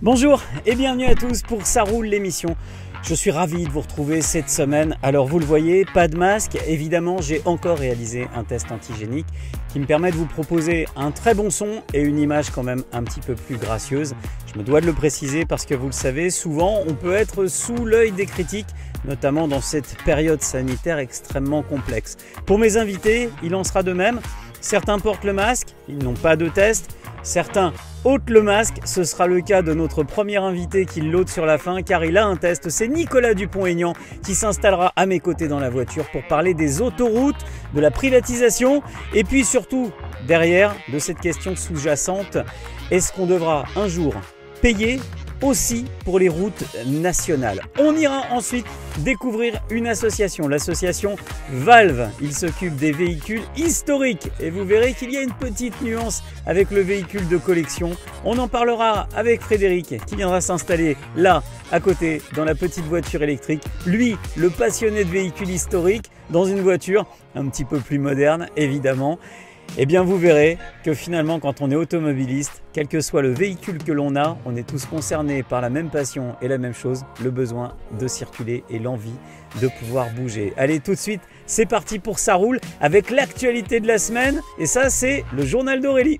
Bonjour et bienvenue à tous pour Ça roule l'émission. Je suis ravi de vous retrouver cette semaine. Alors vous le voyez, pas de masque. Évidemment, j'ai encore réalisé un test antigénique qui me permet de vous proposer un très bon son et une image quand même un petit peu plus gracieuse. Je me dois de le préciser parce que vous le savez, souvent on peut être sous l'œil des critiques, notamment dans cette période sanitaire extrêmement complexe. Pour mes invités, il en sera de même. Certains portent le masque, ils n'ont pas de test. Certains ôtent le masque, ce sera le cas de notre premier invité qui l'ôte sur la fin car il a un test. C'est Nicolas Dupont-Aignan qui s'installera à mes côtés dans la voiture pour parler des autoroutes, de la privatisation et puis surtout derrière de cette question sous-jacente, est-ce qu'on devra un jour payer aussi pour les routes nationales? On ira ensuite découvrir une association, l'association Valve. Il s'occupe des véhicules historiques et vous verrez qu'il y a une petite nuance avec le véhicule de collection. On en parlera avec Frédéric qui viendra s'installer là à côté dans la petite voiture électrique. Lui, le passionné de véhicules historiques dans une voiture un petit peu plus moderne évidemment. Eh bien vous verrez que finalement quand on est automobiliste, quel que soit le véhicule que l'on a, on est tous concernés par la même passion et la même chose, le besoin de circuler et l'envie de pouvoir bouger. Allez tout de suite, c'est parti pour Ça roule avec l'actualité de la semaine et ça c'est le journal d'Aurélie.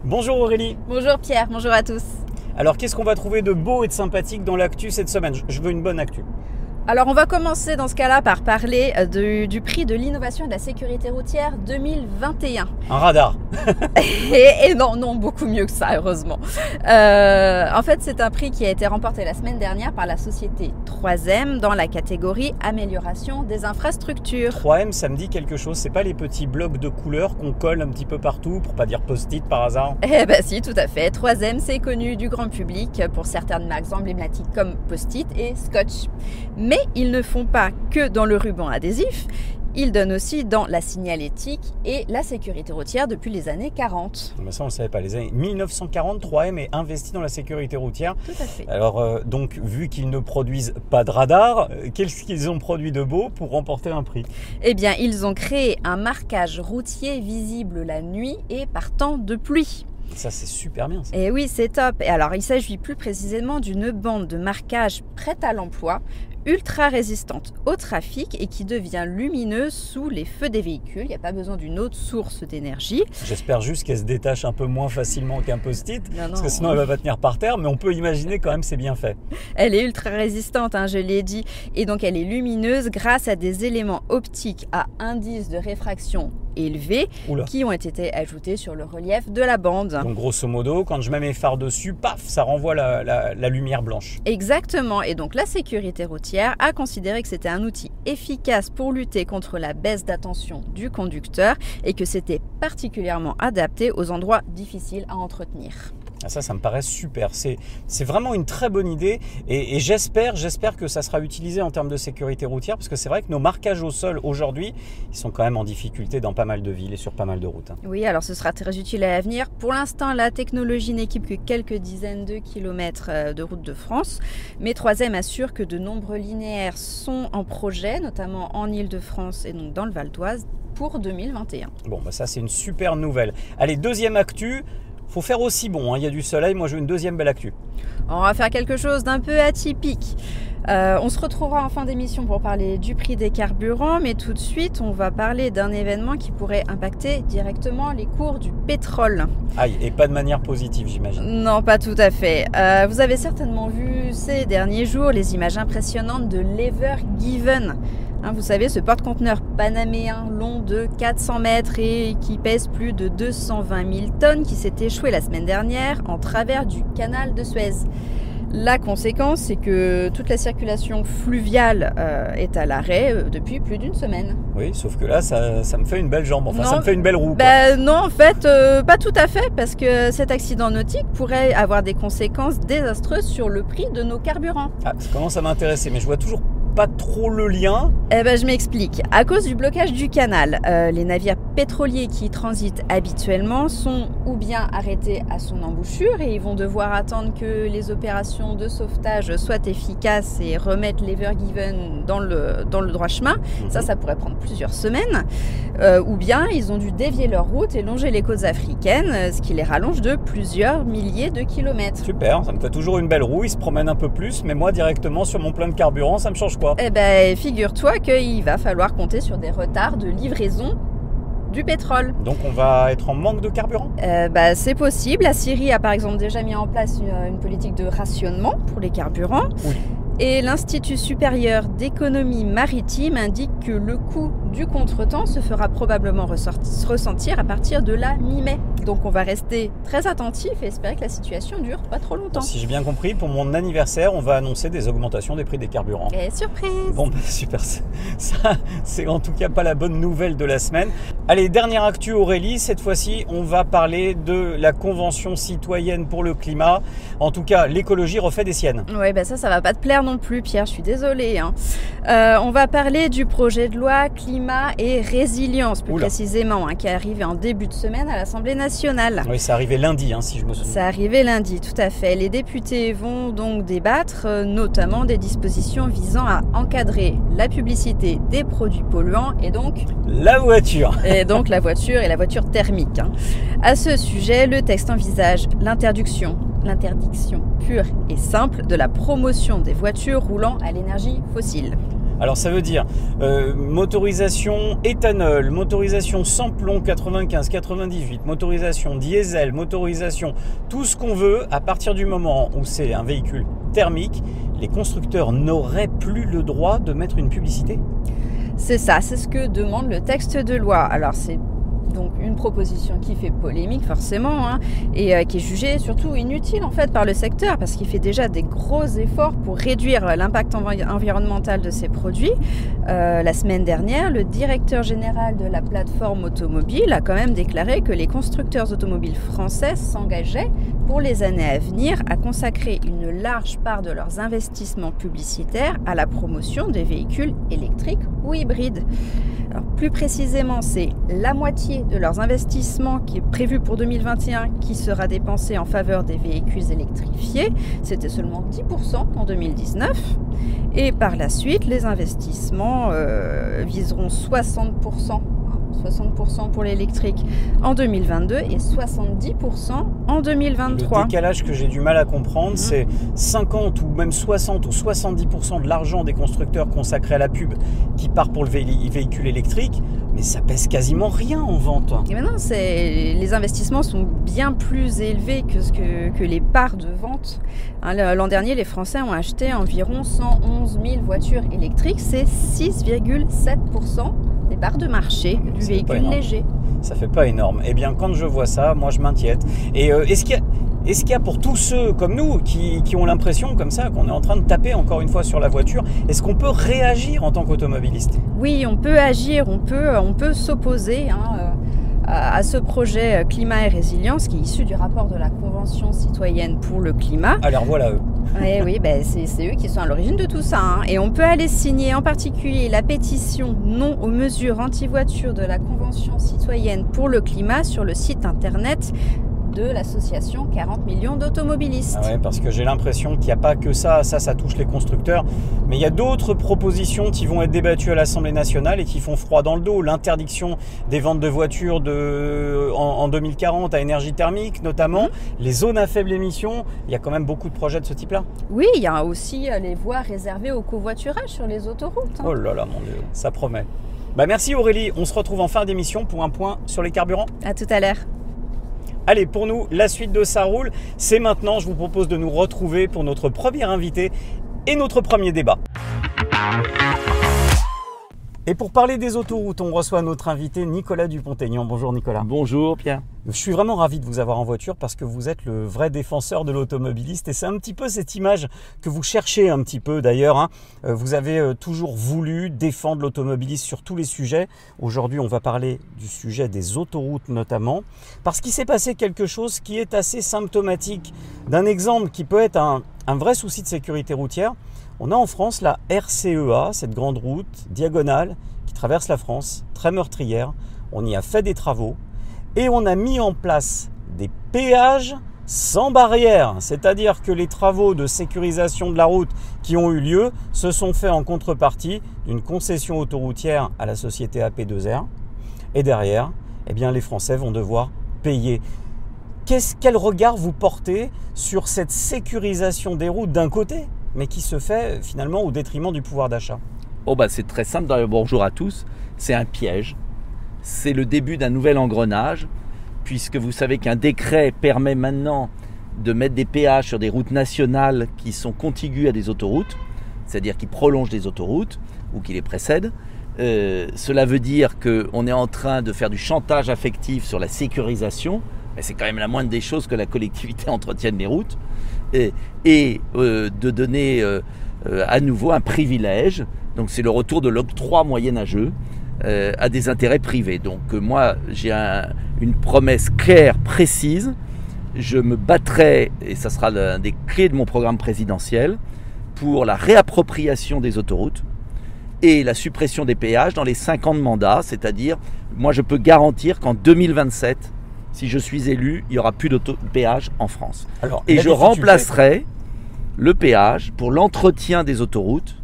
Bonjour Aurélie. Bonjour Pierre, bonjour à tous. Alors qu'est-ce qu'on va trouver de beau et de sympathique dans l'actu cette semaine? Je veux une bonne actu. Alors on va commencer dans ce cas-là par parler du prix de l'innovation et de la sécurité routière 2021. Un radar. et non, beaucoup mieux que ça, heureusement. En fait, c'est un prix qui a été remporté la semaine dernière par la société 3M dans la catégorie amélioration des infrastructures. 3M, ça me dit quelque chose, c'est pas les petits blocs de couleurs qu'on colle un petit peu partout, pour pas dire post-it par hasard? Eh ben si, tout à fait. 3M, c'est connu du grand public pour certaines marques emblématiques comme post-it et Scotch. Mais ils ne font pas que dans le ruban adhésif, ils donnent aussi dans la signalétique et la sécurité routière depuis les années 40. Mais ça, on ne le savait pas. Les années 1940, 3M est investi dans la sécurité routière. Tout à fait. Alors, donc, vu qu'ils ne produisent pas de radar, qu'est-ce qu'ils ont produit de beau pour remporter un prix? Eh bien, ils ont créé un marquage routier visible la nuit et par temps de pluie. Ça, c'est super bien. Ça. Et oui, c'est top. Et alors, il s'agit plus précisément d'une bande de marquage prête à l'emploi, ultra résistante au trafic et qui devient lumineuse sous les feux des véhicules. Il n'y a pas besoin d'une autre source d'énergie. J'espère juste qu'elle se détache un peu moins facilement qu'un post-it, parce que sinon elle va pas tenir par terre, mais on peut imaginer quand même c'est bien fait. Elle est ultra résistante, je l'ai dit, et donc elle est lumineuse grâce à des éléments optiques à indice de réfraction élevé qui ont été ajoutés sur le relief de la bande. Donc grosso modo, quand je mets mes phares dessus, paf, ça renvoie la lumière blanche. Exactement, et donc la sécurité routière a considéré que c'était un outil efficace pour lutter contre la baisse d'attention du conducteur et que c'était particulièrement adapté aux endroits difficiles à entretenir. Ça me paraît super. C'est vraiment une très bonne idée et j'espère que ça sera utilisé en termes de sécurité routière parce que c'est vrai que nos marquages au sol aujourd'hui, ils sont quand même en difficulté dans pas mal de villes et sur pas mal de routes. Oui, alors ce sera très utile à l'avenir. Pour l'instant, la technologie n'équipe que quelques dizaines de kilomètres de routes de France, mais 3M assure que de nombreux linéaires sont en projet, notamment en Île-de-France et donc dans le Val d'Oise pour 2021. Bon, ça c'est une super nouvelle. Allez, deuxième actu. Faut faire aussi bon, il y a du soleil, moi je veux une deuxième belle actu. On va faire quelque chose d'un peu atypique. On se retrouvera en fin d'émission pour parler du prix des carburants, mais tout de suite on va parler d'un événement qui pourrait impacter directement les cours du pétrole. Aïe, et pas de manière positive j'imagine. Non, pas tout à fait. Vous avez certainement vu ces derniers jours les images impressionnantes de l'Ever Given. Vous savez, ce porte-conteneur panaméen long de 400 mètres et qui pèse plus de 220 000 tonnes qui s'est échoué la semaine dernière en travers du canal de Suez. La conséquence, c'est que toute la circulation fluviale est à l'arrêt depuis plus d'une semaine. Oui, sauf que là, ça me fait une belle jambe. Enfin, ça me fait une belle roue. Non, en fait, pas tout à fait, parce que cet accident nautique pourrait avoir des conséquences désastreuses sur le prix de nos carburants. Ça commence à m'intéresser, mais je vois toujours pas trop le lien. Je m'explique. À cause du blocage du canal, les navires pétroliers qui transitent habituellement sont ou bien arrêtés à son embouchure et ils vont devoir attendre que les opérations de sauvetage soient efficaces et remettre l'Ever Given dans le droit chemin. Ça pourrait prendre plusieurs semaines. Ou bien ils ont dû dévier leur route et longer les côtes africaines, ce qui les rallonge de plusieurs milliers de kilomètres. Super, ça me fait toujours une belle roue, ils se promènent un peu plus, mais moi directement sur mon plein de carburant, ça me change quoi? Eh ben, figure-toi qu'il va falloir compter sur des retards de livraison du pétrole. Donc on va être en manque de carburant? C'est possible. La Syrie a par exemple déjà mis en place une politique de rationnement pour les carburants. Oui. Et l'Institut supérieur d'économie maritime indique que le coût du contretemps se fera probablement ressentir à partir de la mi-mai. Donc on va rester très attentif et espérer que la situation dure pas trop longtemps. Si j'ai bien compris, pour mon anniversaire, on va annoncer des augmentations des prix des carburants. Et surprise! Bon, super. Ça, c'est en tout cas pas la bonne nouvelle de la semaine. Allez, dernière actu Aurélie, cette fois-ci, on va parler de la Convention citoyenne pour le climat. En tout cas, l'écologie refait des siennes. Oui, ça va pas te plaire non plus, Pierre, je suis désolée. On va parler du projet de loi climat et résilience, plus précisément, qui est arrivé en début de semaine à l'Assemblée nationale. Oui, c'est arrivé lundi, si je me souviens. C'est arrivé lundi, tout à fait. Les députés vont donc débattre, notamment des dispositions visant à encadrer la publicité des produits polluants et donc la voiture. Et donc la voiture et la voiture thermique. À ce sujet, le texte envisage l'interdiction pure et simple de la promotion des voitures roulant à l'énergie fossile. Alors ça veut dire motorisation éthanol, motorisation sans plomb 95-98, motorisation diesel, motorisation, tout ce qu'on veut à partir du moment où c'est un véhicule thermique, les constructeurs n'auraient plus le droit de mettre une publicité. C'est ça, c'est ce que demande le texte de loi. Alors c'est donc une proposition qui fait polémique forcément et qui est jugée surtout inutile en fait par le secteur parce qu'il fait déjà des gros efforts pour réduire l'impact environnemental de ces produits. La semaine dernière, le directeur général de la plateforme automobile a quand même déclaré que les constructeurs automobiles français s'engageaient pour les années à venir à consacrer une large part de leurs investissements publicitaires à la promotion des véhicules électriques ou hybrides. Alors, plus précisément, c'est la moitié de leurs investissements qui est prévu pour 2021 qui sera dépensé en faveur des véhicules électrifiés. C'était seulement 10% en 2019. Et par la suite, les investissements viseront 60% pour l'électrique en 2022 et 70% en 2023. Le décalage que j'ai du mal à comprendre, c'est 50 ou même 60 ou 70% de l'argent des constructeurs consacrés à la pub qui part pour le véhicule électrique, mais ça pèse quasiment rien en vente. Et maintenant, les investissements sont bien plus élevés que les parts de vente. L'an dernier, les Français ont acheté environ 111 000 voitures électriques, c'est 6,7% des parts de marché du véhicule léger. Ça fait pas énorme. Eh bien, quand je vois ça, moi je m'inquiète. Et est-ce qu'il y a pour tous ceux comme nous qui ont l'impression comme ça qu'on est en train de taper encore une fois sur la voiture, est-ce qu'on peut réagir en tant qu'automobiliste? Oui, on peut agir, on peut s'opposer à ce projet climat et résilience qui est issu du rapport de la Convention citoyenne pour le climat. Alors voilà eux. Oui, c'est eux qui sont à l'origine de tout ça. Et on peut aller signer en particulier la pétition non aux mesures anti-voitures de la Convention citoyenne pour le climat sur le site internet de l'association 40 millions d'automobilistes. Ah ouais, parce que j'ai l'impression qu'il n'y a pas que ça touche les constructeurs, mais il y a d'autres propositions qui vont être débattues à l'Assemblée nationale et qui font froid dans le dos. L'interdiction des ventes de voitures en 2040 à énergie thermique notamment, les zones à faible émission, il y a quand même beaucoup de projets de ce type-là. Oui, il y a aussi les voies réservées au covoiturage sur les autoroutes. Oh là là, mon Dieu, ça promet. Merci Aurélie, on se retrouve en fin d'émission pour un point sur les carburants. À tout à l'heure. Allez, pour nous, la suite de Ça roule, c'est maintenant. Je vous propose de nous retrouver pour notre premier invité et notre premier débat. Et pour parler des autoroutes, on reçoit notre invité Nicolas Dupont-Aignan. Bonjour Nicolas. Bonjour Pierre. Je suis vraiment ravi de vous avoir en voiture parce que vous êtes le vrai défenseur de l'automobiliste et c'est un petit peu cette image que vous cherchez un petit peu d'ailleurs. Vous avez toujours voulu défendre l'automobiliste sur tous les sujets. Aujourd'hui, on va parler du sujet des autoroutes notamment parce qu'il s'est passé quelque chose qui est assez symptomatique d'un exemple qui peut être un vrai souci de sécurité routière. On a en France la RCEA, cette grande route diagonale qui traverse la France, très meurtrière. on y a fait des travaux et on a mis en place des péages sans barrière. C'est-à-dire que les travaux de sécurisation de la route qui ont eu lieu se sont faits en contrepartie d'une concession autoroutière à la société AP2R. Et derrière, eh bien, les Français vont devoir payer. Quel regard vous portez sur cette sécurisation des routes d'un côté, mais qui se fait finalement au détriment du pouvoir d'achat? Oh bah c'est très simple, bonjour à tous, c'est un piège. C'est le début d'un nouvel engrenage, puisque vous savez qu'un décret permet maintenant de mettre des péages sur des routes nationales qui sont contiguës à des autoroutes, c'est-à-dire qui prolongent des autoroutes ou qui les précèdent. Cela veut dire qu'on est en train de faire du chantage affectif sur la sécurisation. C'est quand même la moindre des choses que la collectivité entretienne les routes et de donner à nouveau un privilège. Donc c'est le retour de l'octroi moyenâgeux à des intérêts privés. Donc moi j'ai une promesse claire, précise. Je me battrai, et ça sera l'un des clés de mon programme présidentiel, pour la réappropriation des autoroutes et la suppression des péages dans les 5 ans de mandat. C'est-à-dire, moi je peux garantir qu'en 2027, si je suis élu, il n'y aura plus de péage en France. Et je remplacerai le péage pour l'entretien des autoroutes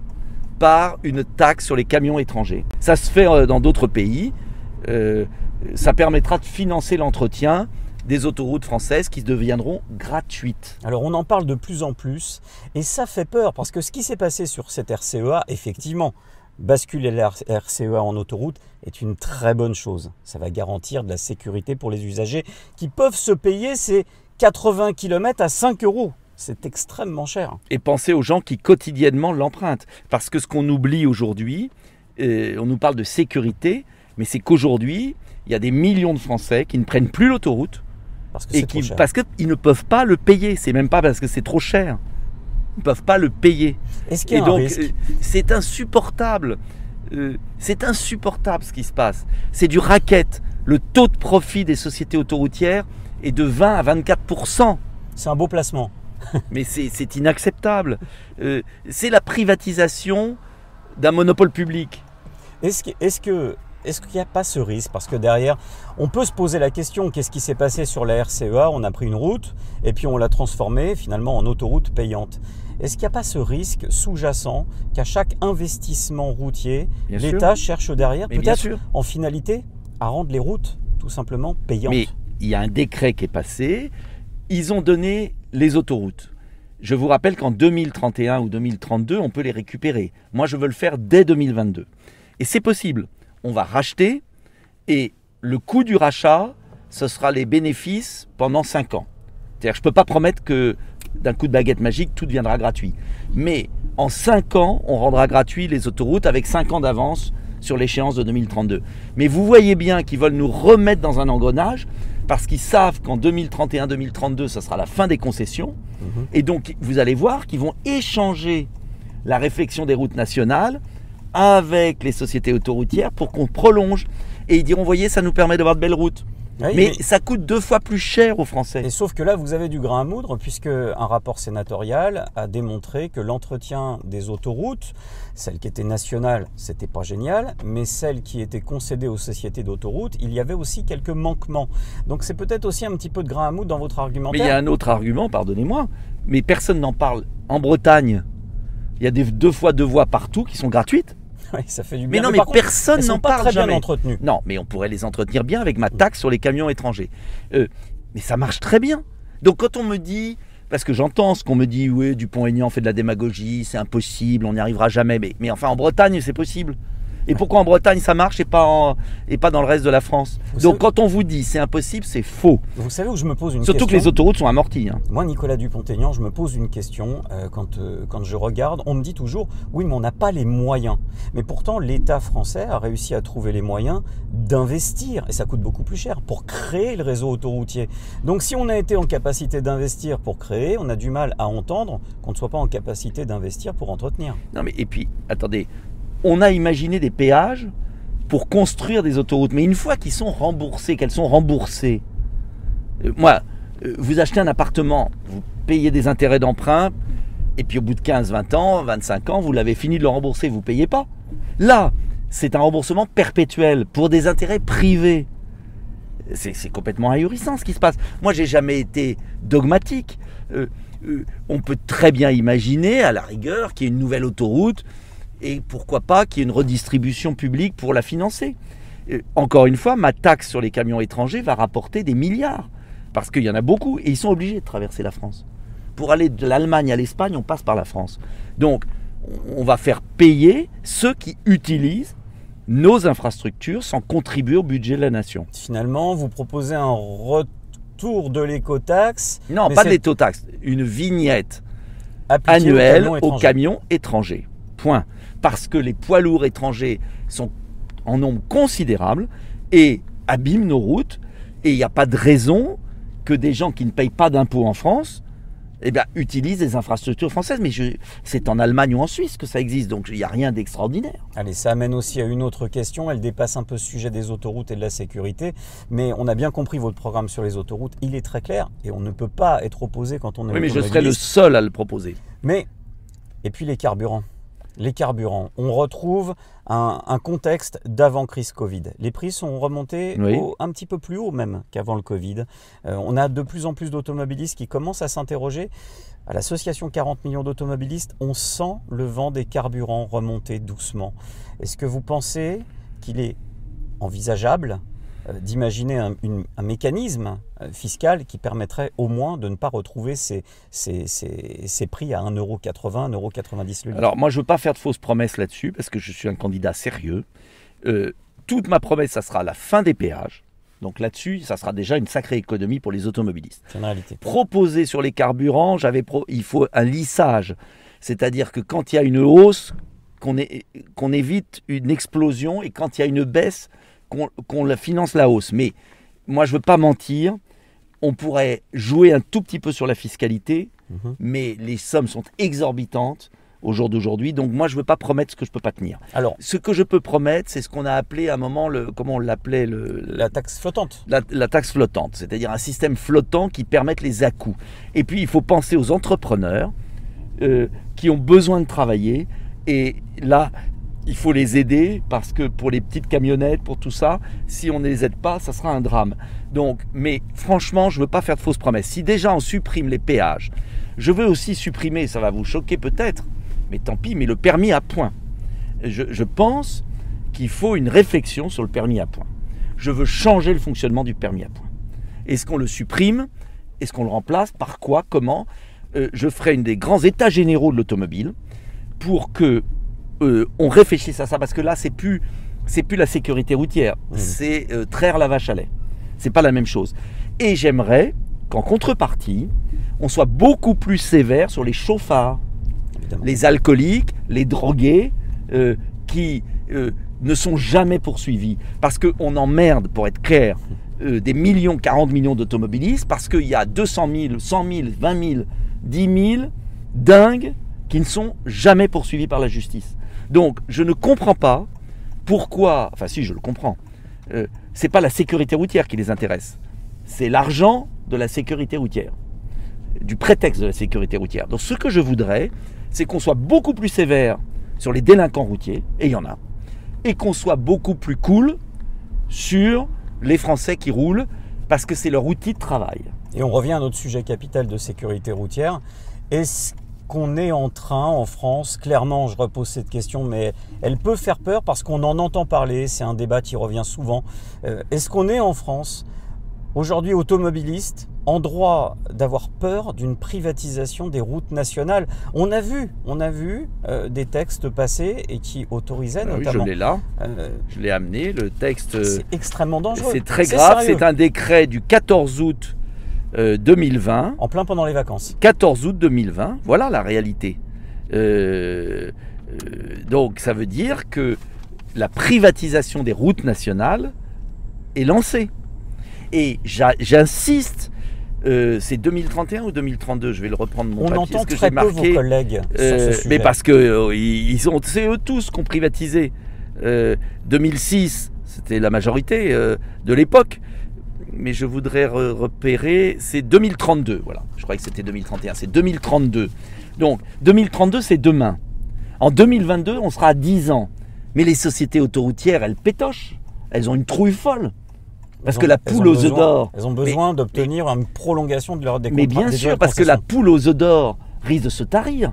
par une taxe sur les camions étrangers. Ça se fait dans d'autres pays. Ça permettra de financer l'entretien des autoroutes françaises qui deviendront gratuites. Alors on en parle de plus en plus et ça fait peur parce que ce qui s'est passé sur cette RCEA, effectivement, basculer la RCEA en autoroute est une très bonne chose. Ça va garantir de la sécurité pour les usagers qui peuvent se payer ces 80 km à 5 €. C'est extrêmement cher. Et pensez aux gens qui quotidiennement l'empruntent. Parce que ce qu'on oublie aujourd'hui, on nous parle de sécurité, mais c'est qu'aujourd'hui, il y a des millions de Français qui ne prennent plus l'autoroute parce qu'ils ne peuvent pas le payer. C'est même pas parce que c'est trop cher. Ils ne peuvent pas le payer. Est-ce qu'il y a un risque ? C'est insupportable. C'est insupportable ce qui se passe. C'est du racket. Le taux de profit des sociétés autoroutières est de 20 à 24%. C'est un beau placement. Mais c'est inacceptable. C'est la privatisation d'un monopole public. Est-ce qu'il n'y a pas ce risque? Parce que derrière, on peut se poser la question, qu'est-ce qui s'est passé sur la RCEA? On a pris une route et puis on l'a transformée finalement en autoroute payante. Est-ce qu'il n'y a pas ce risque sous-jacent qu'à chaque investissement routier, l'État cherche derrière, peut-être en finalité, à rendre les routes tout simplement payantes? Mais il y a un décret qui est passé, ils ont donné les autoroutes. Je vous rappelle qu'en 2031 ou 2032, on peut les récupérer. Moi, je veux le faire dès 2022. Et c'est possible. On va racheter et le coût du rachat, ce sera les bénéfices pendant 5 ans. C'est-à-dire que je ne peux pas promettre que d'un coup de baguette magique, tout deviendra gratuit. Mais en 5 ans, on rendra gratuit les autoroutes avec 5 ans d'avance sur l'échéance de 2032. Mais vous voyez bien qu'ils veulent nous remettre dans un engrenage parce qu'ils savent qu'en 2031-2032, ce sera la fin des concessions. Et donc, vous allez voir qu'ils vont échanger la réflexion des routes nationales avec les sociétés autoroutières pour qu'on prolonge. Et ils diront, voyez, ça nous permet d'avoir de belles routes. Oui, mais ça coûte 2 fois plus cher aux Français. Et sauf que là, vous avez du grain à moudre, puisque un rapport sénatorial a démontré que l'entretien des autoroutes, celle qui était nationale, c'était pas génial, mais celle qui était concédée aux sociétés d'autoroutes, il y avait aussi quelques manquements. Donc c'est peut-être aussi un petit peu de grain à moudre dans votre argumentaire. Mais il y a un autre argument, pardonnez-moi, mais personne n'en parle. En Bretagne, il y a des 2 fois 2 voies partout qui sont gratuites. Oui, ça fait du bien. Mais non, mais personne n'en parle très jamais. Bien entretenues. Non, mais on pourrait les entretenir bien avec ma taxe sur les camions étrangers. Mais ça marche très bien. Donc quand on me dit, parce que j'entends ce qu'on me dit, oui, Dupont-Aignan fait de la démagogie, c'est impossible, on n'y arrivera jamais. Mais enfin, en Bretagne, c'est possible. Et pourquoi en Bretagne ça marche et pas dans le reste de la France? Donc quand on vous dit c'est impossible, c'est faux. Vous savez où je me pose une question? Surtout que les autoroutes sont amorties. Moi, Nicolas Dupont-Aignan, je me pose une question quand je regarde. On me dit toujours, oui, mais on n'a pas les moyens. Mais pourtant, l'État français a réussi à trouver les moyens d'investir, et ça coûte beaucoup plus cher, pour créer le réseau autoroutier. Donc si on a été en capacité d'investir pour créer, on a du mal à entendre qu'on ne soit pas en capacité d'investir pour entretenir. Non mais et puis, attendez, on a imaginé des péages pour construire des autoroutes. Mais une fois qu'elles sont remboursées, vous achetez un appartement, vous payez des intérêts d'emprunt, et puis au bout de 15, 20 ans, 25 ans, vous l'avez fini de le rembourser, vous ne payez pas. Là, c'est un remboursement perpétuel pour des intérêts privés. C'est complètement ahurissant ce qui se passe. Moi, j'ai jamais été dogmatique. On peut très bien imaginer, à la rigueur, qu'il y ait une nouvelle autoroute et pourquoi pas qu'il y ait une redistribution publique pour la financer. Encore une fois, ma taxe sur les camions étrangers va rapporter des milliards parce qu'il y en a beaucoup et ils sont obligés de traverser la France. Pour aller de l'Allemagne à l'Espagne, on passe par la France. Donc, on va faire payer ceux qui utilisent nos infrastructures sans contribuer au budget de la nation. Finalement, vous proposez un retour de l'écotaxe. Non, pas de l'écotaxe, une vignette appliquée annuelle aux camions étrangers. Point. Parce que les poids lourds étrangers sont en nombre considérable et abîment nos routes. Et il n'y a pas de raison que des gens qui ne payent pas d'impôts en France utilisent des infrastructures françaises. Mais c'est en Allemagne ou en Suisse que ça existe, donc il n'y a rien d'extraordinaire. Allez, ça amène aussi à une autre question. Elle dépasse un peu ce sujet des autoroutes et de la sécurité. Mais on a bien compris votre programme sur les autoroutes. Il est très clair et on ne peut pas être opposé quand on est mais je serais le seul à le proposer. Et puis les carburants. Les carburants, on retrouve un contexte d'avant-crise Covid. Les prix sont remontés un petit peu plus haut même qu'avant le Covid. On a de plus en plus d'automobilistes qui commencent à s'interroger. À l'association 40 millions d'automobilistes, on sent le vent des carburants remonter doucement. Est-ce que vous pensez qu'il est envisageable d'imaginer un mécanisme fiscal qui permettrait au moins de ne pas retrouver ces prix à 1,80 €, 1,90 € le litre? Alors moi je ne veux pas faire de fausses promesses là-dessus parce que je suis un candidat sérieux. Toute ma promesse, ça sera la fin des péages. Donc là-dessus, ça sera déjà une sacrée économie pour les automobilistes. C'est une réalité. Proposer sur les carburants, il faut un lissage. C'est-à-dire que quand il y a une hausse, qu'on évite une explosion et quand il y a une baisse, qu'on finance la hausse. Mais moi, je ne veux pas mentir, on pourrait jouer un tout petit peu sur la fiscalité, mais les sommes sont exorbitantes au jour d'aujourd'hui. Donc moi, je ne veux pas promettre ce que je ne peux pas tenir. Alors, ce que je peux promettre, c'est ce qu'on a appelé à un moment, comment on l'appelait la taxe flottante. La taxe flottante, c'est-à-dire un système flottant qui permette les à-coups. Et puis, il faut penser aux entrepreneurs qui ont besoin de travailler. Et là, il faut les aider parce que pour les petites camionnettes, pour tout ça, si on ne les aide pas, ça sera un drame. Donc, mais franchement, je ne veux pas faire de fausses promesses. Si déjà on supprime les péages, je veux aussi supprimer, ça va vous choquer peut-être, mais tant pis, mais le permis à points. Je pense qu'il faut une réflexion sur le permis à points. Je veux changer le fonctionnement du permis à points. Est-ce qu'on le supprime? Est-ce qu'on le remplace? Par quoi? Comment? Je ferai des grands états généraux de l'automobile pour que on réfléchisse à ça, parce que là c'est plus la sécurité routière, c'est traire la vache à lait. C'est pas la même chose. Et j'aimerais qu'en contrepartie, on soit beaucoup plus sévère sur les chauffards, évidemment, les alcooliques, les drogués, qui ne sont jamais poursuivis, parce qu'on emmerde, pour être clair, des millions, 40 millions d'automobilistes, parce qu'il y a 200 000, 100 000, 20 000, 10 000 dingues qui ne sont jamais poursuivis par la justice. Donc, je ne comprends pas pourquoi, enfin si, je le comprends, c'est pas la sécurité routière qui les intéresse, c'est l'argent de la sécurité routière, du prétexte de la sécurité routière. Donc, ce que je voudrais, c'est qu'on soit beaucoup plus sévère sur les délinquants routiers, et il y en a, et qu'on soit beaucoup plus cool sur les Français qui roulent, parce que c'est leur outil de travail. Et on revient à notre sujet capital de sécurité routière. Est-ce qu'on est en train en France, clairement je repose cette question, mais elle peut faire peur parce qu'on en entend parler, c'est un débat qui revient souvent. Est-ce qu'on est en France aujourd'hui automobiliste en droit d'avoir peur d'une privatisation des routes nationales? On a vu des textes passer et qui autorisaient notamment... Oui, je l'ai là, je l'ai amené, le texte... C'est extrêmement dangereux. C'est très grave, c'est un décret du 14 août 2020. En plein pendant les vacances. 14 août 2020, voilà la réalité. Donc ça veut dire que la privatisation des routes nationales est lancée. Et j'insiste, c'est 2031 ou 2032, je vais le reprendre mon papier. On entend très peu vos collègues sur ce sujet. Mais parce que c'est eux tous qui ont privatisé. 2006, c'était la majorité de l'époque. Mais je voudrais repérer, c'est 2032, voilà. Je croyais que c'était 2031, c'est 2032. Donc 2032, c'est demain. En 2022, on sera à 10 ans. Mais les sociétés autoroutières, elles pétochent. Elles ont une trouille folle. Parce que la poule aux œufs d'or... Elles ont besoin d'obtenir une prolongation de leur des contrats. Mais bien sûr, parce que la poule aux œufs d'or risque de se tarir.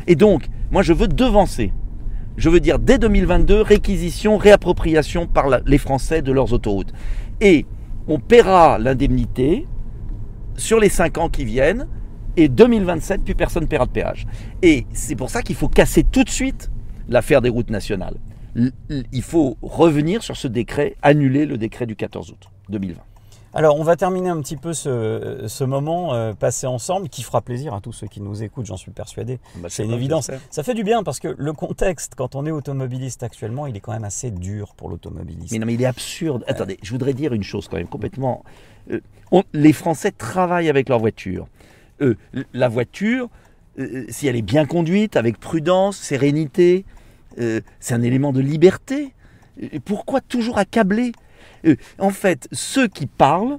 Et donc, moi je veux devancer. Je veux dire, dès 2022, réquisition, réappropriation par les Français de leurs autoroutes. Et on paiera l'indemnité sur les 5 ans qui viennent, et 2027, plus personne ne paiera de péage. Et c'est pour ça qu'il faut casser tout de suite l'affaire des routes nationales. Il faut revenir sur ce décret, annuler le décret du 14 août 2020. Alors, on va terminer un petit peu ce moment passé ensemble, qui fera plaisir à tous ceux qui nous écoutent, j'en suis persuadé. C'est une évidence. Ça fait du bien parce que le contexte, quand on est automobiliste actuellement, il est quand même assez dur pour l'automobiliste. Mais non, mais il est absurde. Attendez, je voudrais dire une chose quand même, complètement... les Français travaillent avec leur voiture. La voiture, si elle est bien conduite, avec prudence, sérénité, c'est un élément de liberté. Pourquoi toujours accabler ? En fait, ceux qui parlent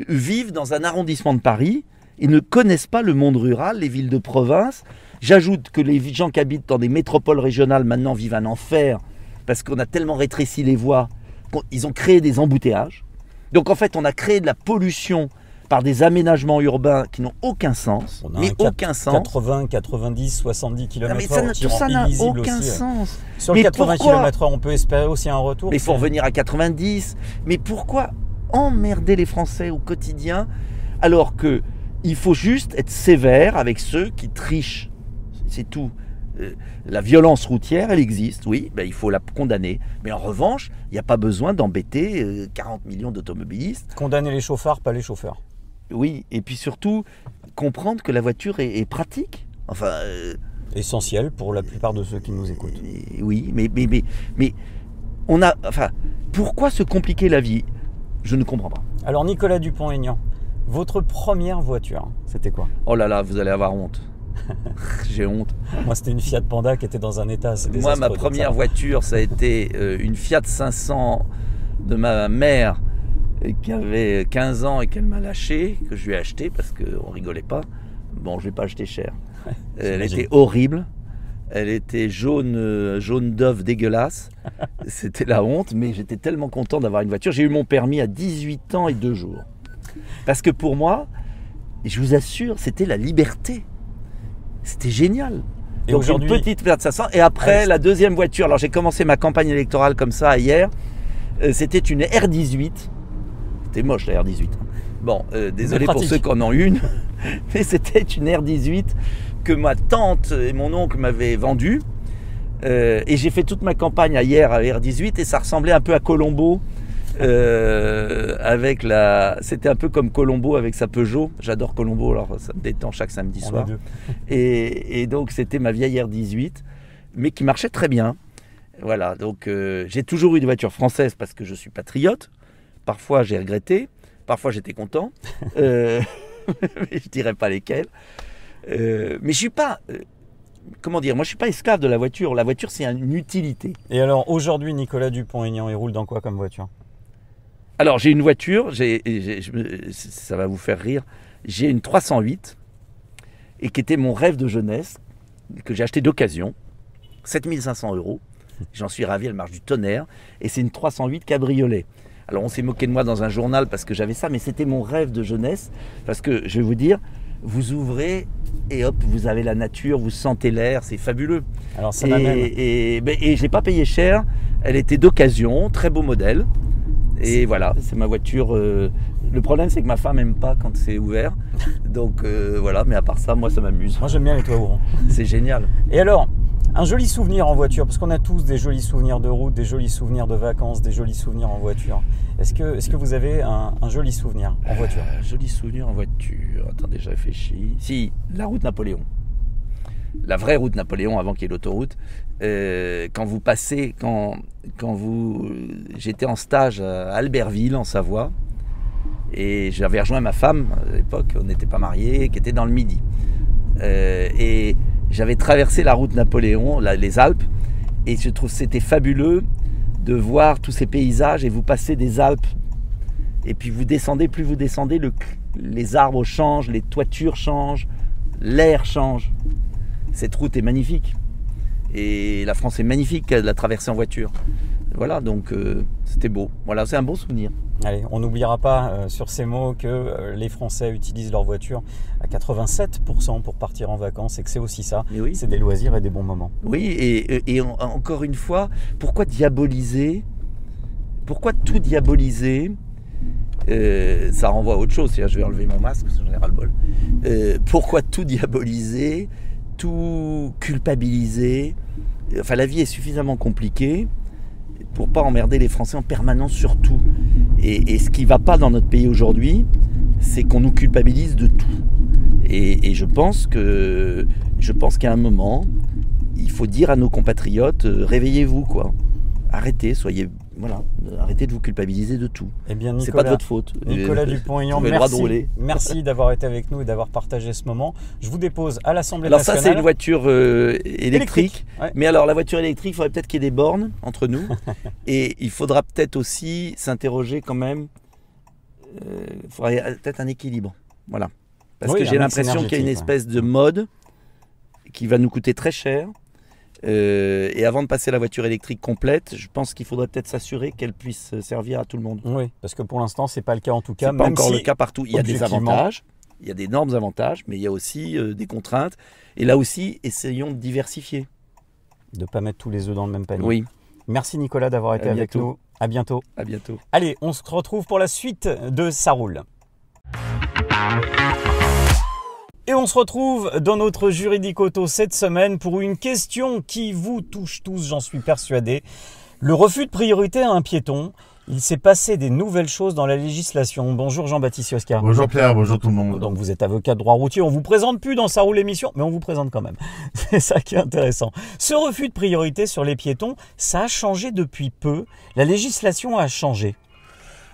vivent dans un arrondissement de Paris et ne connaissent pas le monde rural, les villes de province. J'ajoute que les gens qui habitent dans des métropoles régionales maintenant vivent un enfer parce qu'on a tellement rétréci les voies qu'ils ont créé des embouteillages. Donc en fait, on a créé de la pollution par des aménagements urbains qui n'ont aucun sens, mais aucun sens. 80, 90, 70 km/h, tout ça n'a aucun sens. Sur le 80 km/h, on peut espérer aussi un retour. Mais il faut revenir à 90. Mais pourquoi emmerder les Français au quotidien alors qu'il faut juste être sévère avec ceux qui trichent? C'est tout. La violence routière, elle existe, oui, il faut la condamner. Mais en revanche, il n'y a pas besoin d'embêter 40 millions d'automobilistes. Condamner les chauffards, pas les chauffeurs. Oui, et puis surtout, comprendre que la voiture est pratique. Enfin, essentiel pour la plupart de ceux qui nous écoutent. Oui, mais on a... Enfin, pourquoi se compliquer la vie? Je ne comprends pas. Alors, Nicolas Dupont-Aignan, votre première voiture, c'était quoi? Oh là là, vous allez avoir honte. J'ai honte. Moi, c'était une Fiat Panda qui était dans un état assez désastreux. Moi, ma première voiture, ça a été une Fiat 500 de ma mère qui avait 15 ans et qu'elle m'a lâché, que je lui ai acheté parce qu'on rigolait pas. Bon, je ne l'ai pas acheté cher. Elle était horrible. Elle était jaune d'œuf dégueulasse. C'était la honte, mais j'étais tellement content d'avoir une voiture. J'ai eu mon permis à 18 ans et 2 jours. Parce que pour moi, je vous assure, c'était la liberté. C'était génial. Et donc une petite Fiat 500. Et après, la deuxième voiture, alors j'ai commencé ma campagne électorale comme ça hier, c'était une R18. C'était moche la R18. Bon, désolé pour ceux qui en ont une, mais c'était une R18 que ma tante et mon oncle m'avaient vendue. Et j'ai fait toute ma campagne hier à R18 et ça ressemblait un peu à Colombo. C'était un peu comme Colombo avec sa Peugeot. J'adore Colombo, alors ça me détend chaque samedi soir. Et donc c'était ma vieille R18, mais qui marchait très bien. Voilà, donc j'ai toujours eu des voitures françaises parce que je suis patriote. Parfois j'ai regretté, parfois j'étais content. Mais je dirais pas lesquelles. Mais je suis pas... comment dire, moi je suis pas esclave de la voiture. La voiture c'est une utilité. Et alors aujourd'hui Nicolas Dupont-Aignan, il roule dans quoi comme voiture? Alors j'ai une voiture, ça va vous faire rire, j'ai une 308 et qui était mon rêve de jeunesse, que j'ai acheté d'occasion, 7500 €. J'en suis ravi, elle marche du tonnerre et c'est une 308 cabriolet. Alors on s'est moqué de moi dans un journal parce que j'avais ça, mais c'était mon rêve de jeunesse parce que je vais vous dire, vous ouvrez et hop, vous avez la nature, vous sentez l'air, c'est fabuleux. Alors ça m'amène. Et je l'ai pas payé cher, elle était d'occasion, très beau modèle. Et voilà, c'est ma voiture. Le problème, c'est que ma femme n'aime pas quand c'est ouvert. Donc voilà, mais à part ça, moi, ça m'amuse. Moi, j'aime bien les toits ouvrants. C'est génial. Et alors, un joli souvenir en voiture, parce qu'on a tous des jolis souvenirs de route, des jolis souvenirs de vacances, des jolis souvenirs en voiture. Est-ce que vous avez un joli souvenir en voiture? Joli souvenir en voiture. Attendez, je réfléchis. Si, la route Napoléon. La vraie route Napoléon avant qu'il y ait l'autoroute. Quand vous passez, j'étais en stage à Albertville en Savoie et j'avais rejoint ma femme à l'époque, on n'était pas mariés, qui était dans le Midi. Et j'avais traversé la route Napoléon, les Alpes, et je trouve que c'était fabuleux de voir tous ces paysages et vous passez des Alpes et puis vous descendez, plus vous descendez, les arbres changent, les toitures changent, l'air change. Cette route est magnifique. Et la France est magnifique de la traverser en voiture. Voilà, donc c'était beau. Voilà, c'est un bon souvenir. Allez, on n'oubliera pas sur ces mots que les Français utilisent leur voiture à 87% pour partir en vacances et que c'est aussi ça, Oui. c'est des loisirs et des bons moments. Oui, et encore une fois, pourquoi diaboliser? Pourquoi tout diaboliser? Ça renvoie à autre chose, c'est-à-dire, je vais enlever mon masque, parce que j'en ai ras-le-bol. Pourquoi tout diaboliser, tout culpabiliser? Enfin, la vie est suffisamment compliquée pour pas emmerder les Français en permanence sur tout. Et ce qui va pas dans notre pays aujourd'hui, c'est qu'on nous culpabilise de tout. Et je pense qu'à un moment, il faut dire à nos compatriotes, réveillez-vous, quoi. Arrêtez, arrêtez de vous culpabiliser de tout. Eh bien, c'est pas de votre faute. Nicolas Dupont-Aignan, merci d'avoir été avec nous et d'avoir partagé ce moment. Je vous dépose à l'Assemblée nationale. Alors ça, c'est une voiture électrique. Ouais. Mais alors, la voiture électrique, il faudrait peut-être qu'il y ait des bornes entre nous. Et il faudra peut-être aussi s'interroger quand même. Il faudrait peut-être un équilibre. Voilà. Parce que j'ai l'impression qu'il y a une espèce de mode qui va nous coûter très cher. Et avant de passer la voiture électrique complète, je pense qu'il faudrait peut-être s'assurer qu'elle puisse servir à tout le monde. Oui, parce que pour l'instant, c'est pas le cas en tout cas. C'est pas encore le cas partout. Il y a des objectivement avantages, il y a d'énormes avantages, mais il y a aussi des contraintes. Et là aussi, essayons de diversifier. De ne pas mettre tous les œufs dans le même panier. Oui. Merci Nicolas d'avoir été avec nous. À bientôt. À bientôt. Allez, on se retrouve pour la suite de Ça roule. Et on se retrouve dans notre Juridicoto cette semaine pour une question qui vous touche tous, j'en suis persuadé. Le refus de priorité à un piéton. Il s'est passé des nouvelles choses dans la législation. Bonjour Jean-Baptiste Oscar. Bonjour Pierre, bonjour tout le monde. Donc vous êtes avocat de droit routier, on vous présente plus dans Ça roule l'émission, mais on vous présente quand même. C'est ça qui est intéressant. Ce refus de priorité sur les piétons, ça a changé depuis peu. La législation a changé.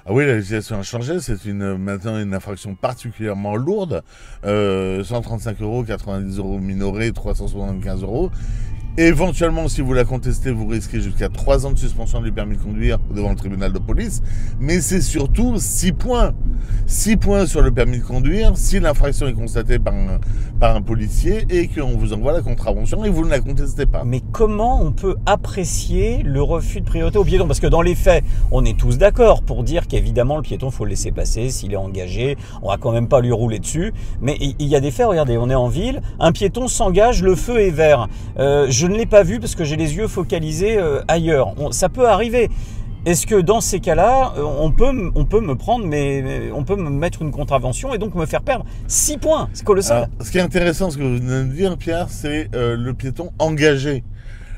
Ah oui, la législation a changé, c'est maintenant une infraction particulièrement lourde, 135 €, 90 € minorés, 375 €. Éventuellement, si vous la contestez, vous risquez jusqu'à 3 ans de suspension du permis de conduire devant le tribunal de police. Mais c'est surtout 6 points. 6 points sur le permis de conduire si l'infraction est constatée par un policier et qu'on vous envoie la contravention et vous ne la contestez pas. Mais comment on peut apprécier le refus de priorité au piéton? Parce que dans les faits, on est tous d'accord pour dire qu'évidemment, le piéton, il faut le laisser passer. S'il est engagé, on va quand même pas lui rouler dessus. Mais il y a des faits, regardez, on est en ville, un piéton s'engage, le feu est vert. Je ne l'ai pas vu parce que j'ai les yeux focalisés ailleurs. Ça peut arriver. Est-ce que dans ces cas-là, on peut me mettre une contravention et donc me faire perdre 6 points? C'est colossal. Alors, ce qui est intéressant, ce que vous venez de dire, Pierre, c'est le piéton engagé.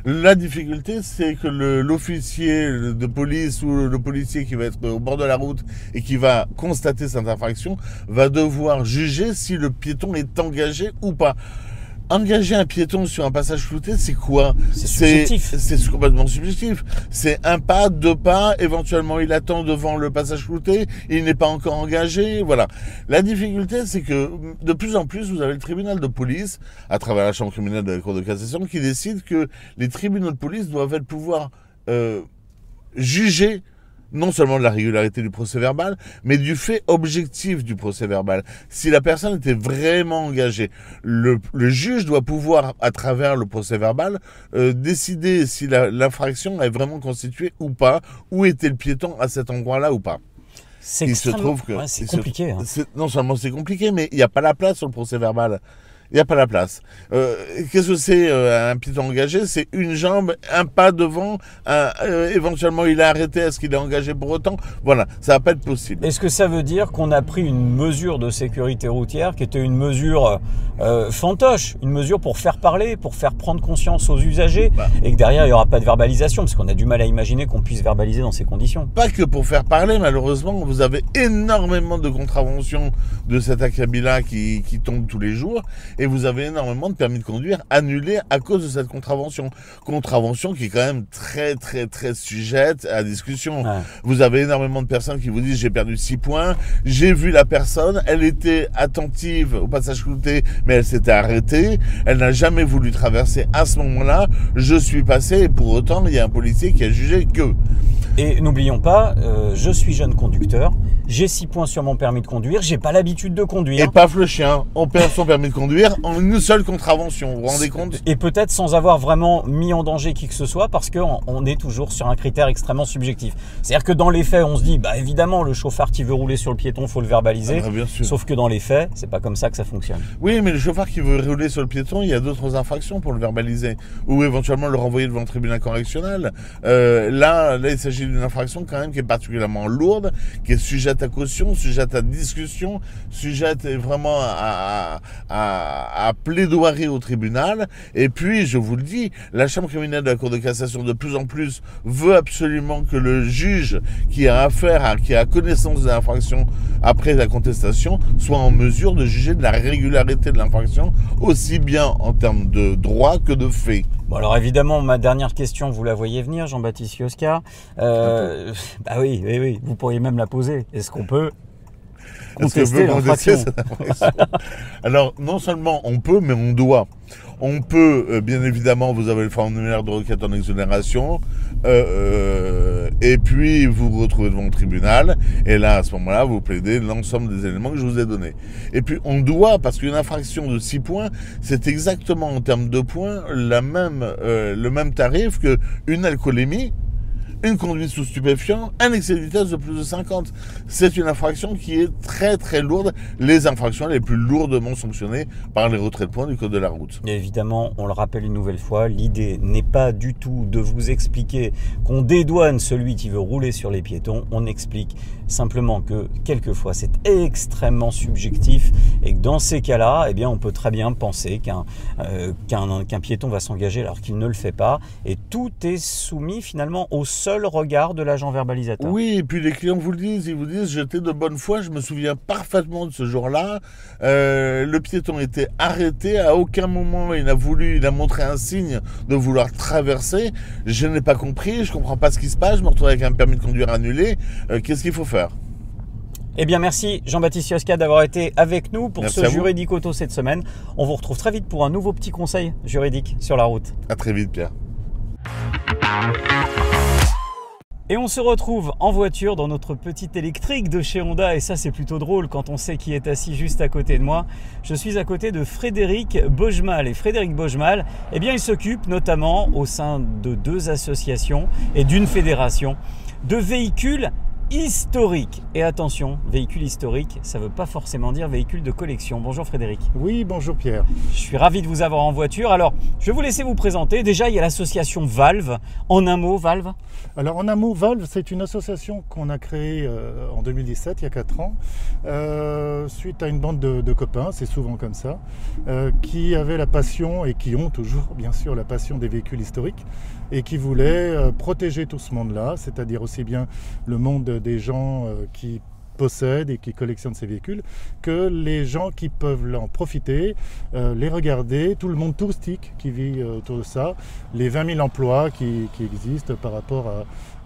La difficulté, c'est que l'officier de police ou le policier qui va être au bord de la route et qui va constater cette infraction va devoir juger si le piéton est engagé ou pas. Engager un piéton sur un passage flouté, c'est quoi? C'est subjectif. C'est complètement subjectif. C'est un pas, 2 pas, éventuellement il attend devant le passage flouté, il n'est pas encore engagé, voilà. La difficulté, c'est que de plus en plus, vous avez le tribunal de police, à travers la chambre criminelle de la Cour de cassation, qui décide que les tribunaux de police doivent pouvoir juger non seulement de la régularité du procès verbal, mais du fait objectif du procès verbal. Si la personne était vraiment engagée, le juge doit pouvoir, à travers le procès verbal, décider si l'infraction est vraiment constituée ou pas, où était le piéton à cet endroit-là ou pas. Il se trouve que c'est compliqué. Non seulement c'est compliqué, mais il n'y a pas la place sur le procès verbal. Il n'y a pas la place. Qu'est-ce que c'est un piéton engagé? C'est une jambe, un pas devant, éventuellement il est arrêté, est-ce qu'il est engagé pour autant? Voilà, ça va pas être possible. Est-ce que ça veut dire qu'on a pris une mesure de sécurité routière qui était une mesure fantoche, une mesure pour faire parler, pour faire prendre conscience aux usagers, et que derrière il n'y aura pas de verbalisation, parce qu'on a du mal à imaginer qu'on puisse verbaliser dans ces conditions? Pas que pour faire parler, malheureusement, vous avez énormément de contraventions de cet acabit-là qui tombent tous les jours. Et vous avez énormément de permis de conduire annulés à cause de cette contravention. Contravention qui est quand même très, très, très sujette à discussion. Ouais. Vous avez énormément de personnes qui vous disent « j'ai perdu 6 points, j'ai vu la personne, elle était attentive au passage flouté, mais elle s'était arrêtée, elle n'a jamais voulu traverser à ce moment-là, je suis passé et pour autant, il y a un policier qui a jugé que... » Et n'oublions pas, je suis jeune conducteur, j'ai 6 points sur mon permis de conduire, j'ai pas l'habitude de conduire. Et paf le chien, on perd son permis de conduire en une seule contravention, vous vous rendez compte? Et peut-être sans avoir vraiment mis en danger qui que ce soit, parce qu'on est toujours sur un critère extrêmement subjectif. C'est-à-dire que dans les faits, on se dit, bah évidemment, le chauffard qui veut rouler sur le piéton, faut le verbaliser. Ah bah, bien sûr. Sauf que dans les faits, c'est pas comme ça que ça fonctionne. Oui, mais le chauffard qui veut rouler sur le piéton, il y a d'autres infractions pour le verbaliser. Ou éventuellement le renvoyer devant le tribunal correctionnel. Là, il s'agit d'une infraction quand même qui est particulièrement lourde, qui est sujette à caution, sujette à discussion, sujette vraiment à plaidoirie au tribunal. Et puis, je vous le dis, la chambre criminelle de la Cour de cassation de plus en plus veut absolument que le juge qui a qui a connaissance de l'infraction après la contestation soit en mesure de juger de la régularité de l'infraction, aussi bien en termes de droit que de fait. Bon, alors évidemment, ma dernière question, vous la voyez venir, Jean-Baptiste Yosca. Bah oui, vous pourriez même la poser. Est-ce qu'on peut contester l'infraction? Alors, non seulement on peut, mais on doit. On peut, bien évidemment, vous avez le formulaire de requête en exonération, et puis vous vous retrouvez devant le tribunal, et là, à ce moment-là, vous plaidez l'ensemble des éléments que je vous ai donnés. Et puis, on doit, parce qu'une infraction de 6 points, c'est exactement en termes de points le même tarif qu'une alcoolémie, une conduite sous stupéfiant, un excès de vitesse de plus de 50. C'est une infraction qui est très très lourde, les infractions les plus lourdement sanctionnées par les retraits de points du code de la route. Et évidemment, on le rappelle une nouvelle fois, l'idée n'est pas du tout de vous expliquer qu'on dédouane celui qui veut rouler sur les piétons, on explique simplement que quelquefois c'est extrêmement subjectif et que dans ces cas-là, eh bien, on peut très bien penser qu'un piéton va s'engager alors qu'il ne le fait pas, et tout est soumis finalement au seul regard de l'agent verbalisateur. Oui, et puis les clients vous le disent, ils vous disent, j'étais de bonne foi, je me souviens parfaitement de ce jour-là, le piéton était arrêté, à aucun moment il a montré un signe de vouloir traverser, je n'ai pas compris, je comprends pas ce qui se passe, je me retrouve avec un permis de conduire annulé, qu'est-ce qu'il faut faire? Eh bien, merci Jean-Baptiste Yosca d'avoir été avec nous pour merci ce Juridique Auto cette semaine. On vous retrouve très vite pour un nouveau petit conseil juridique sur la route. À très vite, Pierre. Et on se retrouve en voiture dans notre petite électrique de chez Honda, et ça c'est plutôt drôle quand on sait qui est assis juste à côté de moi. Je suis à côté de Frédéric Baugemal, et Frédéric Baugemal, eh bien il s'occupe notamment au sein de 2 associations et d'une fédération de véhicules historique. Et attention, véhicule historique, ça ne veut pas forcément dire véhicule de collection. Bonjour Frédéric. Oui, bonjour Pierre. Je suis ravi de vous avoir en voiture. Alors, je vais vous laisser vous présenter. Déjà, il y a l'association Valve. En un mot, Valve. Alors, en un mot, Valve, c'est une association qu'on a créée en 2017, il y a 4 ans, suite à une bande de copains, c'est souvent comme ça, qui avaient la passion, et qui ont toujours, bien sûr, la passion des véhicules historiques, et qui voulaient protéger tout ce monde-là, c'est-à-dire aussi bien le monde des gens qui possèdent et qui collectionnent ces véhicules, que les gens qui peuvent en profiter, les regarder, tout le monde touristique qui vit autour de ça, les 20 000 emplois qui existent par rapport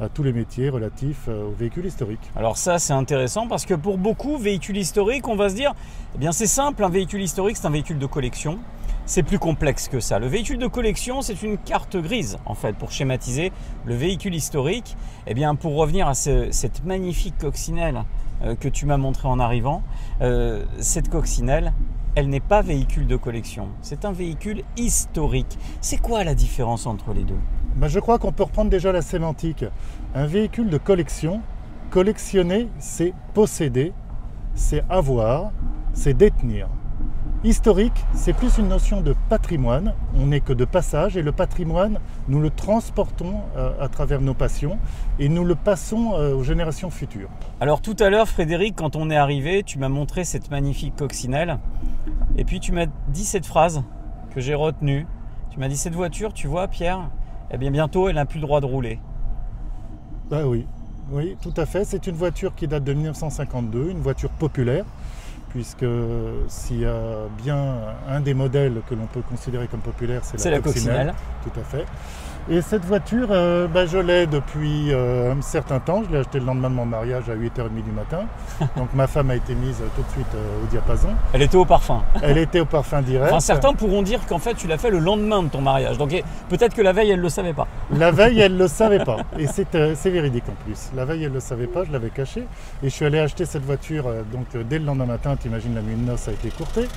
à tous les métiers relatifs aux véhicules historiques. Alors ça, c'est intéressant parce que pour beaucoup, véhicule historique, on va se dire, eh bien c'est simple, un véhicule historique, c'est un véhicule de collection. C'est plus complexe que ça. Le véhicule de collection, c'est une carte grise, en fait, pour schématiser. Le véhicule historique, eh bien, pour revenir à cette magnifique coccinelle que tu m'as montré en arrivant, cette coccinelle, elle n'est pas véhicule de collection. C'est un véhicule historique. C'est quoi la différence entre les deux ? Je crois qu'on peut reprendre déjà la sémantique. Un véhicule de collection, collectionner, c'est posséder, c'est avoir, c'est détenir. Historique, c'est plus une notion de patrimoine, on n'est que de passage, et le patrimoine, nous le transportons à travers nos passions et nous le passons aux générations futures. Alors tout à l'heure, Frédéric, quand on est arrivé, tu m'as montré cette magnifique coccinelle, et puis tu m'as dit cette phrase que j'ai retenue. Tu m'as dit, cette voiture, tu vois Pierre, eh bien bientôt elle n'a plus le droit de rouler. Bah oui, tout à fait, c'est une voiture qui date de 1952, une voiture populaire, puisque s'il y a bien un des modèles que l'on peut considérer comme populaire, c'est la coccinelle. Tout à fait. Et cette voiture, je l'ai depuis un certain temps. Je l'ai achetée le lendemain de mon mariage à 8h30 du matin. Donc ma femme a été mise tout de suite au diapason. Elle était au parfum. Elle était au parfum direct. Enfin, certains pourront dire qu'en fait tu l'as fait le lendemain de ton mariage. Donc peut-être que la veille elle ne le savait pas. La veille elle ne le savait pas. Et c'est véridique en plus. La veille elle ne le savait pas, je l'avais caché. Et je suis allé acheter cette voiture dès le lendemain matin. T'imagines, la nuit de noces a été écourtée.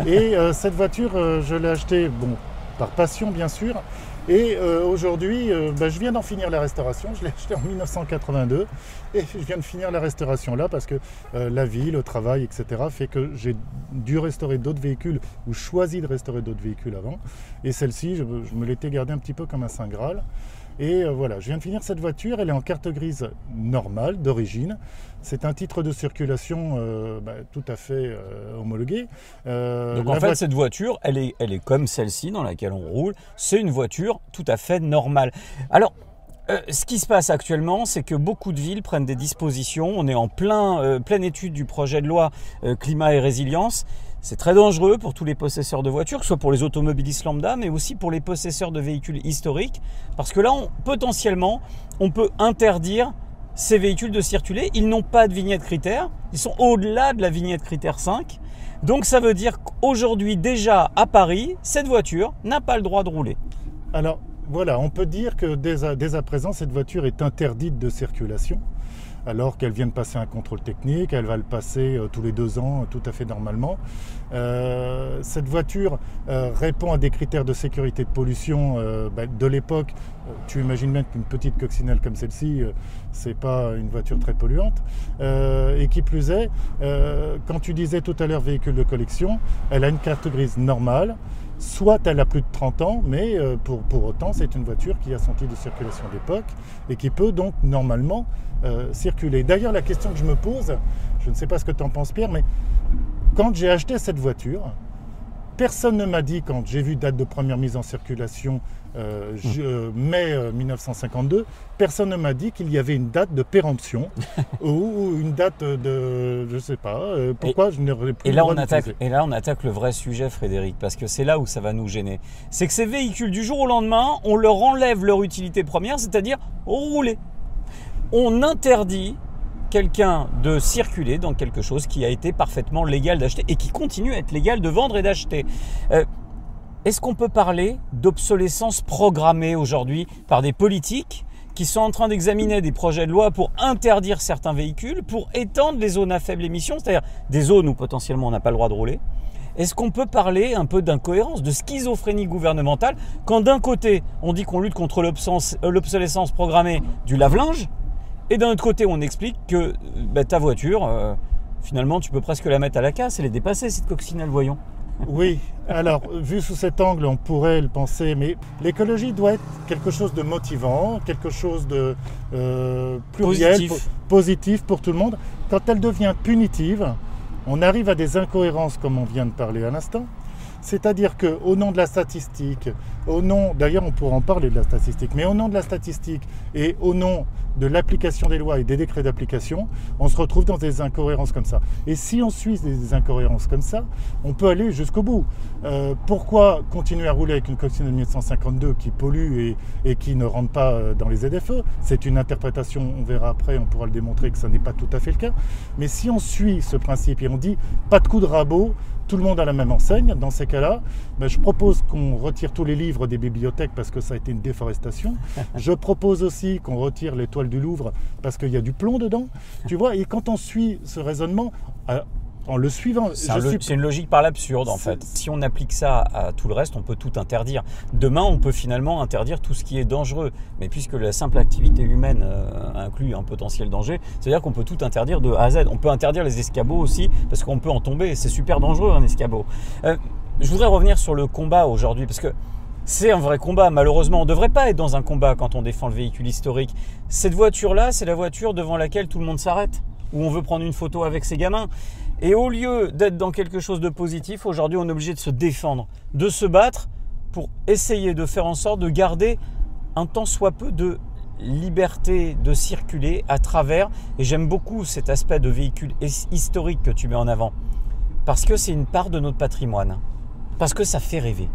Et cette voiture, je l'ai achetée par passion bien sûr. Et aujourd'hui, je viens d'en finir la restauration. Je l'ai acheté en 1982 et je viens de finir la restauration là parce que la vie, le travail, etc. fait que j'ai dû restaurer d'autres véhicules ou choisi de restaurer d'autres véhicules avant. Et celle-ci, je me l'étais gardée un petit peu comme un Saint Graal. Et voilà, je viens de finir cette voiture. Elle est en carte grise normale, d'origine. C'est un titre de circulation tout à fait homologué. Donc en fait, cette voiture, elle est comme celle-ci dans laquelle on roule. C'est une voiture tout à fait normale. Alors, ce qui se passe actuellement, c'est que beaucoup de villes prennent des dispositions. On est en pleine étude du projet de loi climat et résilience. C'est très dangereux pour tous les possesseurs de voitures, que ce soit pour les automobilistes lambda, mais aussi pour les possesseurs de véhicules historiques. Parce que là, potentiellement, on peut interdire ces véhicules de circuler. Ils n'ont pas de vignette critère. Ils sont au-delà de la vignette critère 5. Donc ça veut dire qu'aujourd'hui, déjà à Paris, cette voiture n'a pas le droit de rouler. Alors voilà, on peut dire que dès à présent, cette voiture est interdite de circulation. Alors qu'elle vient de passer un contrôle technique, elle va le passer tous les 2 ans tout à fait normalement. Cette voiture répond à des critères de sécurité de pollution de l'époque. Tu imagines bien qu'une petite coccinelle comme celle-ci, c'est pas une voiture très polluante. Et qui plus est, quand tu disais tout à l'heure véhicule de collection, elle a une carte grise normale. Soit elle a plus de 30 ans, mais pour autant, c'est une voiture qui a son titre de circulation d'époque et qui peut donc normalement circuler. D'ailleurs, la question que je me pose, je ne sais pas ce que tu en penses Pierre, mais quand j'ai acheté cette voiture, personne ne m'a dit, quand j'ai vu date de première mise en circulation, mai 1952, personne ne m'a dit qu'il y avait une date de péremption ou une date de, je ne sais pas, pourquoi je n'aurais plus le droit d'utiliser. Et là, on attaque le vrai sujet, Frédéric, parce que c'est là où ça va nous gêner. C'est que ces véhicules, du jour au lendemain, on leur enlève leur utilité première, c'est-à-dire rouler. On interdit quelqu'un de circuler dans quelque chose qui a été parfaitement légal d'acheter et qui continue à être légal de vendre et d'acheter. Est-ce qu'on peut parler d'obsolescence programmée aujourd'hui par des politiques qui sont en train d'examiner des projets de loi pour interdire certains véhicules, pour étendre les zones à faible émission, c'est-à-dire des zones où potentiellement on n'a pas le droit de rouler? Est-ce qu'on peut parler un peu d'incohérence, de schizophrénie gouvernementale, quand d'un côté on dit qu'on lutte contre l'obsolescence programmée du lave-linge, et d'un autre côté on explique que ta voiture, finalement tu peux presque la mettre à la casse, elle est dépassée cette coccinelle, voyons. Oui, alors vu sous cet angle on pourrait le penser, mais l'écologie doit être quelque chose de motivant, quelque chose de pluriel, positif pour tout le monde. Quand elle devient punitive, on arrive à des incohérences comme on vient de parler à l'instant. C'est-à-dire qu'au nom de la statistique, d'ailleurs on pourra en parler de la statistique, mais au nom de la statistique et au nom de l'application des lois et des décrets d'application, on se retrouve dans des incohérences comme ça. Et si on suit des incohérences comme ça, on peut aller jusqu'au bout. Pourquoi continuer à rouler avec une coccinelle de 1952 qui pollue et qui ne rentre pas dans les ZFE? C'est une interprétation, on verra après, on pourra le démontrer que ça n'est pas tout à fait le cas. Mais si on suit ce principe et on dit pas de coup de rabot, tout le monde a la même enseigne, dans ces cas-là, je propose qu'on retire tous les livres des bibliothèques parce que ça a été une déforestation. Je propose aussi qu'on retire les toiles du Louvre parce qu'il y a du plomb dedans. Tu vois, et quand on suit ce raisonnement, en le suivant... C'est une logique par l'absurde en fait. Si on applique ça à tout le reste, on peut tout interdire. Demain, on peut finalement interdire tout ce qui est dangereux. Mais puisque la simple activité humaine inclut un potentiel danger, c'est-à-dire qu'on peut tout interdire de A à Z. On peut interdire les escabeaux aussi, parce qu'on peut en tomber. C'est super dangereux un escabeau. Je voudrais revenir sur le combat aujourd'hui, parce que c'est un vrai combat. Malheureusement, on ne devrait pas être dans un combat quand on défend le véhicule historique. Cette voiture-là, c'est la voiture devant laquelle tout le monde s'arrête, où on veut prendre une photo avec ses gamins. Et au lieu d'être dans quelque chose de positif, aujourd'hui on est obligé de se défendre, de se battre pour essayer de faire en sorte de garder un tant soit peu de liberté de circuler à travers, et j'aime beaucoup cet aspect de véhicule historique que tu mets en avant, parce que c'est une part de notre patrimoine, parce que ça fait rêver.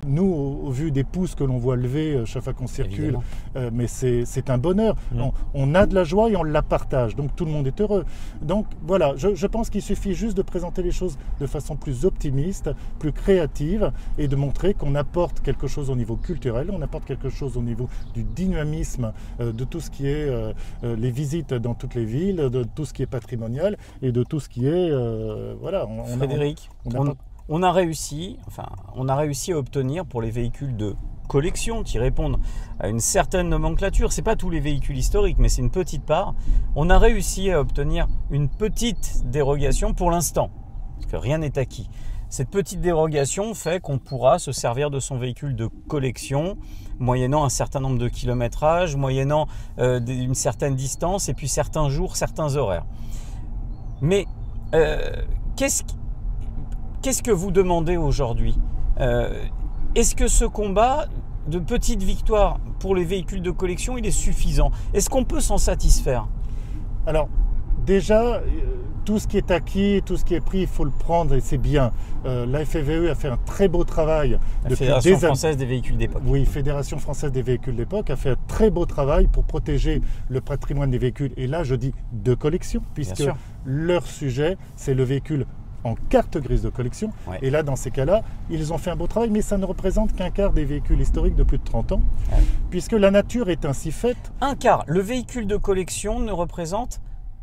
Nous, au vu des pouces que l'on voit lever chaque fois qu'on circule, mais c'est un bonheur. On a de la joie et on la partage, donc tout le monde est heureux. Donc voilà, je pense qu'il suffit juste de présenter les choses de façon plus optimiste, plus créative, et de montrer qu'on apporte quelque chose au niveau culturel, on apporte quelque chose au niveau du dynamisme de tout ce qui est les visites dans toutes les villes, de tout ce qui est patrimonial et de tout ce qui est... voilà. Frédéric, on a réussi à obtenir pour les véhicules de collection qui répondent à une certaine nomenclature. C'est pas tous les véhicules historiques, mais c'est une petite part. On a réussi à obtenir une petite dérogation pour l'instant, parce que rien n'est acquis. Cette petite dérogation fait qu'on pourra se servir de son véhicule de collection, moyennant un certain nombre de kilométrages, moyennant une certaine distance, et puis certains jours, certains horaires. Mais qu'est-ce que vous demandez aujourd'hui ? Est-ce que ce combat de petite victoire pour les véhicules de collection, il est suffisant ? Est-ce qu'on peut s'en satisfaire ? Alors, déjà, tout ce qui est acquis, tout ce qui est pris, il faut le prendre et c'est bien. La FFVE a fait un très beau travail. La Fédération française des véhicules d'époque. Oui, Fédération française des véhicules d'époque a fait un très beau travail pour protéger le patrimoine des véhicules. Et là, je dis de collection, puisque leur sujet, c'est le véhicule en carte grise de collection. Ouais. Et là, dans ces cas-là, ils ont fait un beau travail, mais ça ne représente qu'un quart des véhicules historiques de plus de 30 ans, puisque la nature est ainsi faite. Un quart. Le véhicule de collection ne représente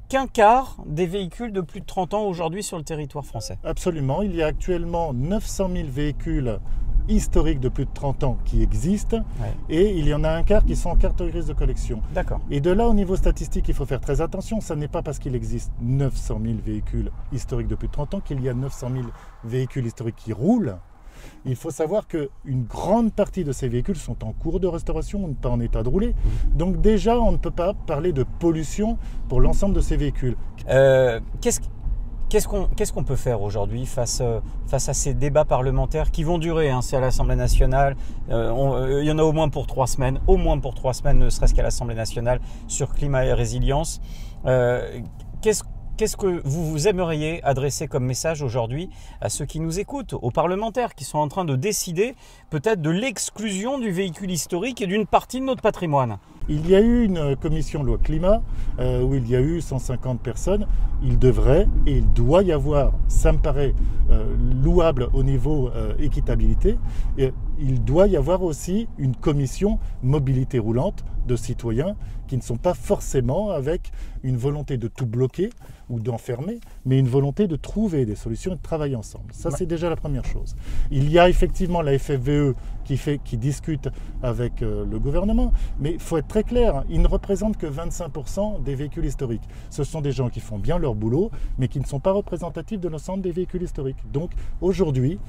qu'un quart des véhicules de plus de 30 ans aujourd'hui sur le territoire français. Absolument. Il y a actuellement 900 000 véhicules historiques de plus de 30 ans qui existent, et il y en a un quart qui sont en carte grise de collection. D'accord. Et de là, au niveau statistique, il faut faire très attention. Ça n'est pas parce qu'il existe 900 000 véhicules historiques de plus de 30 ans qu'il y a 900 000 véhicules historiques qui roulent. Il faut savoir qu'une grande partie de ces véhicules sont en cours de restauration ou pas en état de rouler. Donc déjà, on ne peut pas parler de pollution pour l'ensemble de ces véhicules. Qu'est-ce qu'on peut faire aujourd'hui face à ces débats parlementaires qui vont durer, c'est à l'Assemblée nationale, il y en a au moins pour 3 semaines, ne serait-ce qu'à l'Assemblée nationale, sur climat et résilience. Qu'est-ce que vous aimeriez adresser comme message aujourd'hui à ceux qui nous écoutent, aux parlementaires qui sont en train de décider peut-être de l'exclusion du véhicule historique et d'une partie de notre patrimoine ? Il y a eu une commission loi climat où il y a eu 150 personnes. Il devrait et il doit y avoir, ça me paraît louable au niveau équitabilité, et il doit y avoir aussi une commission mobilité roulante de citoyens qui ne sont pas forcément avec une volonté de tout bloquer ou d'enfermer, mais une volonté de trouver des solutions et de travailler ensemble. Ça, c'est déjà la première chose. Il y a effectivement la FFVE qui discute avec le gouvernement, mais il faut être très clair, ils ne représentent que 25% des véhicules historiques. Ce sont des gens qui font bien leur boulot, mais qui ne sont pas représentatifs de l'ensemble des véhicules historiques. Donc aujourd'hui,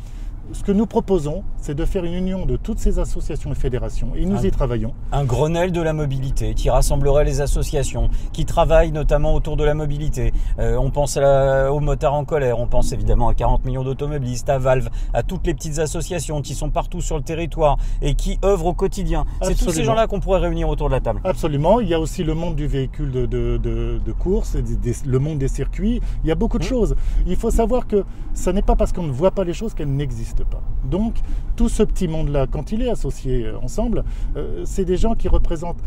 ce que nous proposons, c'est de faire une union de toutes ces associations et fédérations, et nous y travaillons. Un Grenelle de la mobilité qui rassemblerait les associations, qui travaillent notamment autour de la mobilité. On pense aux motards en colère, on pense évidemment à 40 millions d'automobilistes, à Valve, à toutes les petites associations qui sont partout sur le territoire et qui œuvrent au quotidien. C'est tous ces gens-là qu'on pourrait réunir autour de la table. Absolument. Il y a aussi le monde du véhicule de course, le monde des circuits. Il y a beaucoup de choses. Il faut savoir que ce n'est pas parce qu'on ne voit pas les choses qu'elles n'existent pas. Donc, tout ce petit monde-là, quand il est associé ensemble, c'est des gens qui représentent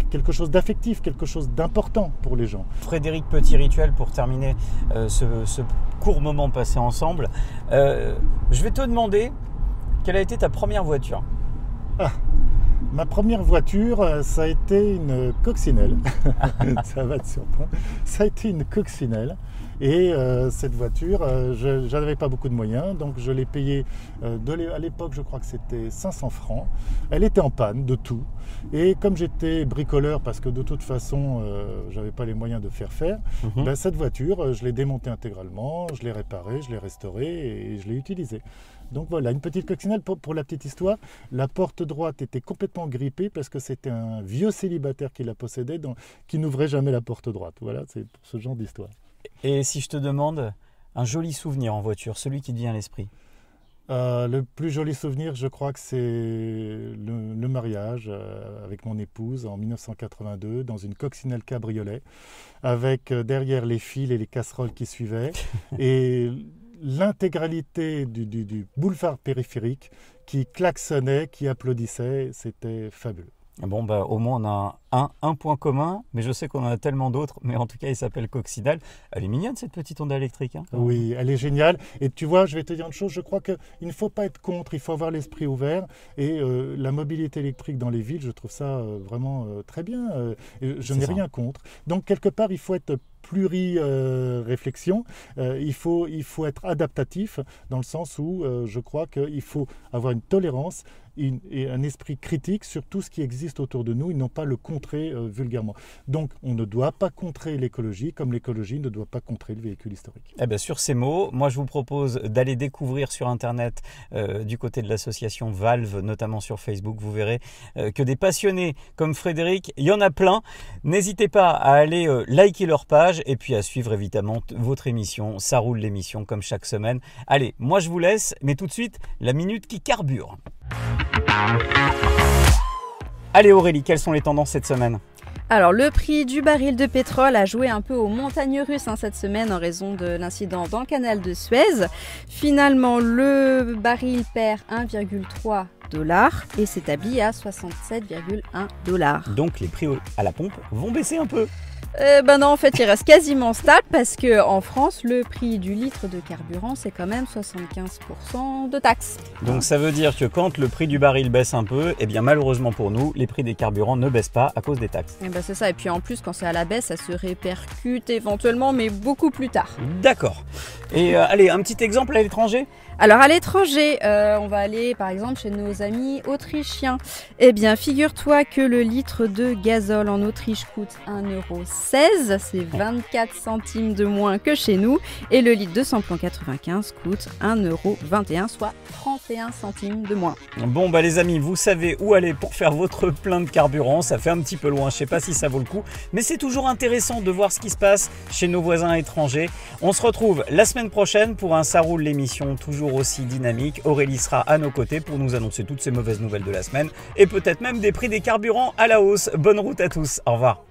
quelque chose d'affectif, quelque chose d'important pour les gens. Frédéric, petit rituel pour terminer ce court moment passé ensemble. Je vais te demander, quelle a été ta première voiture ? Ma première voiture, ça a été une coccinelle. Ça va te surprendre. Ça a été une coccinelle. Et cette voiture, je n'avais pas beaucoup de moyens, donc je l'ai payée à l'époque, je crois que c'était 500 francs. Elle était en panne de tout. Et comme j'étais bricoleur, parce que de toute façon, je n'avais pas les moyens de faire, cette voiture, je l'ai démontée intégralement, je l'ai réparée, je l'ai restaurée et je l'ai utilisée. Donc voilà, une petite coccinelle. Pour la petite histoire, la porte droite était complètement grippée parce que c'était un vieux célibataire qui la possédait, qui n'ouvrait jamais la porte droite. Voilà, c'est pour ce genre d'histoire. Et si je te demande un joli souvenir en voiture, celui qui te vient à l'esprit ? Le plus joli souvenir, je crois que c'est le mariage avec mon épouse en 1982 dans une coccinelle cabriolet avec derrière les fils et les casseroles qui suivaient. Et l'intégralité du boulevard périphérique qui klaxonnait, qui applaudissait, c'était fabuleux. Bon, bah, au moins, on a un point commun, mais je sais qu'on en a tellement d'autres, mais en tout cas, il s'appelle Coccinelle. Elle est mignonne, cette petite onde électrique. Hein, oui, elle est géniale. Et tu vois, je vais te dire une chose, je crois qu'il ne faut pas être contre, il faut avoir l'esprit ouvert. Et la mobilité électrique dans les villes, je trouve ça vraiment très bien. Je n'ai rien contre. Donc, quelque part, il faut être pluri-réflexion, il faut être adaptatif dans le sens où je crois qu'il faut avoir une tolérance et un esprit critique sur tout ce qui existe autour de nous et non pas le contrer vulgairement. Donc on ne doit pas contrer l'écologie comme l'écologie ne doit pas contrer le véhicule historique. Eh bien, sur ces mots, moi je vous propose d'aller découvrir sur internet du côté de l'association Valve, notamment sur Facebook, vous verrez que des passionnés comme Frédéric, il y en a plein. N'hésitez pas à aller liker leur page et puis à suivre évidemment votre émission, Ça roule l'émission comme chaque semaine. Allez, moi je vous laisse, mais tout de suite, la minute qui carbure. Allez Aurélie, quelles sont les tendances cette semaine ? Alors le prix du baril de pétrole a joué un peu aux montagnes russes cette semaine en raison de l'incident dans le canal de Suez. Finalement, le baril perd 1,3 $ et s'établit à 67,1 $. Donc les prix à la pompe vont baisser un peu. Ben non, en fait, il reste quasiment stable parce qu'en France, le prix du litre de carburant, c'est quand même 75% de taxes. Donc ça veut dire que quand le prix du baril baisse un peu, eh bien malheureusement pour nous, les prix des carburants ne baissent pas à cause des taxes. Et ben c'est ça, et puis en plus, quand c'est à la baisse, ça se répercute éventuellement, mais beaucoup plus tard. D'accord. Et allez, un petit exemple à l'étranger ? Alors à l'étranger, on va aller par exemple chez nos amis autrichiens. Eh bien, figure-toi que le litre de gazole en Autriche coûte 1,16 €, c'est 24 centimes de moins que chez nous. Et le litre de samplon 95 coûte 1,21 €, soit 31 centimes de moins. Bon bah les amis, vous savez où aller pour faire votre plein de carburant. Ça fait un petit peu loin, je sais pas si ça vaut le coup, mais c'est toujours intéressant de voir ce qui se passe chez nos voisins étrangers. On se retrouve la semaine prochaine pour un Ça roule l'émission toujours aussi dynamique. Aurélie sera à nos côtés pour nous annoncer toutes ces mauvaises nouvelles de la semaine et peut-être même des prix des carburants à la hausse. Bonne route à tous, au revoir.